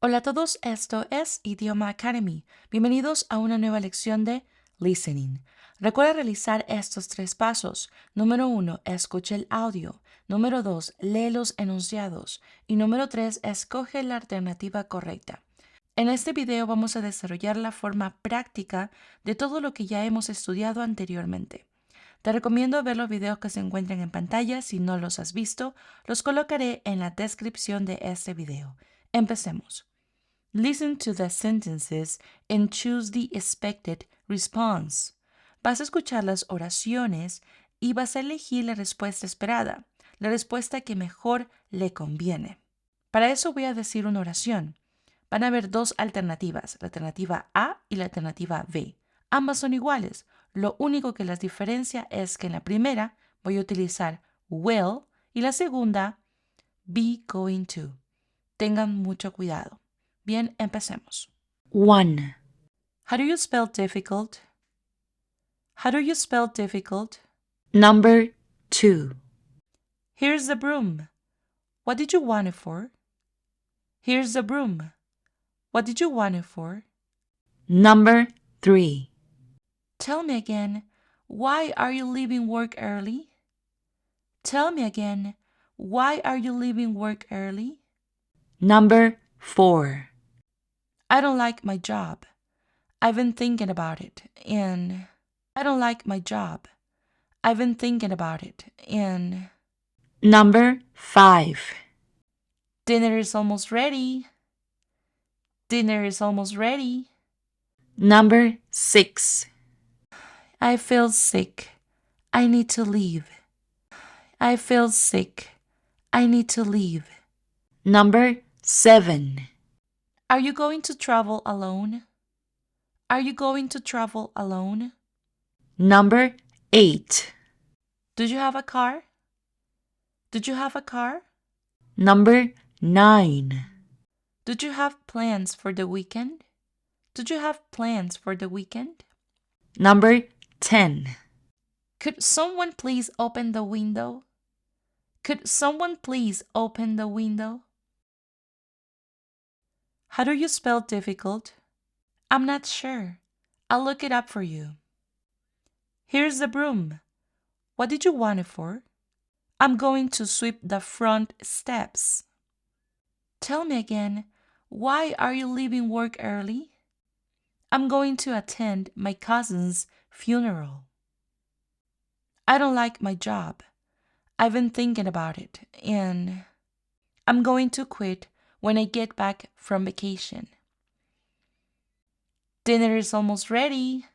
Hola a todos, esto es Idioma Academy. Bienvenidos a una nueva lección de Listening. Recuerda realizar estos 3 pasos. Número 1, escucha el audio. Número 2, lee los enunciados. Y número 3, escoge la alternativa correcta. En este video vamos a desarrollar la forma práctica de todo lo que ya hemos estudiado anteriormente. Te recomiendo ver los videos que se encuentran en pantalla. Si no los has visto, los colocaré en la descripción de este video. Empecemos. Listen to the sentences and choose the expected response. Vas a escuchar las oraciones y vas a elegir la respuesta esperada, la respuesta que mejor le conviene. Para eso voy a decir una oración. Van a haber 2 alternativas, la alternativa A y la alternativa B. Ambas son iguales. Lo único que las diferencia es que en la primera voy a utilizar will y la segunda be going to. Tengan mucho cuidado. Bien, empecemos. 1. How do you spell difficult? How do you spell difficult? Number 2. Here's the broom. What did you want it for? Here's the broom. What did you want it for? Number 3. Tell me again, why are you leaving work early? Tell me again, why are you leaving work early? Number 4. I don't like my job. I've been thinking about it, and I don't like my job. I've been thinking about it, and Number 5. dinner is almost ready. Dinner is almost ready. Number 6. I feel sick. I need to leave. I feel sick. I need to leave. Number 7. Are you going to travel alone? Are you going to travel alone? Number 8. Do you have a car? Did you have a car? Number 9. Did you have plans for the weekend? Did you have plans for the weekend? Number 10. Could someone please open the window? Could someone please open the window? How do you spell difficult? I'm not sure. I'll look it up for you. Here's the broom. What did you want it for? I'm going to sweep the front steps. Tell me again, why are you leaving work early? I'm going to attend my cousin's funeral. I don't like my job. I've been thinking about it, and I'm going to quit when I get back from vacation. Dinner is almost ready.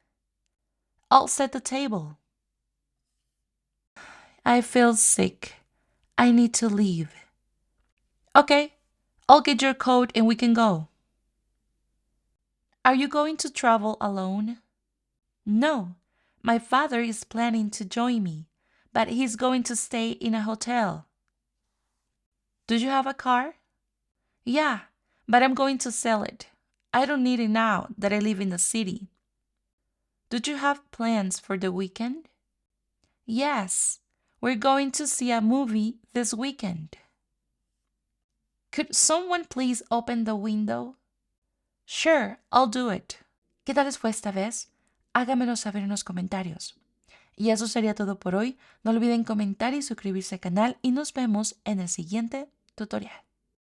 I'll set the table. I feel sick. I need to leave. Okay, I'll get your coat and we can go. Are you going to travel alone? No, my father is planning to join me, but he's going to stay in a hotel. Do you have a car? Yeah, but I'm going to sell it. I don't need it now that I live in the city. Do you have plans for the weekend? Yes, we're going to see a movie this weekend. Could someone please open the window? Sure, I'll do it. ¿Qué tal les fue esta vez? Háganmelo saber en los comentarios. Y eso sería todo por hoy. No olviden comentar y suscribirse al canal y nos vemos en el siguiente tutorial.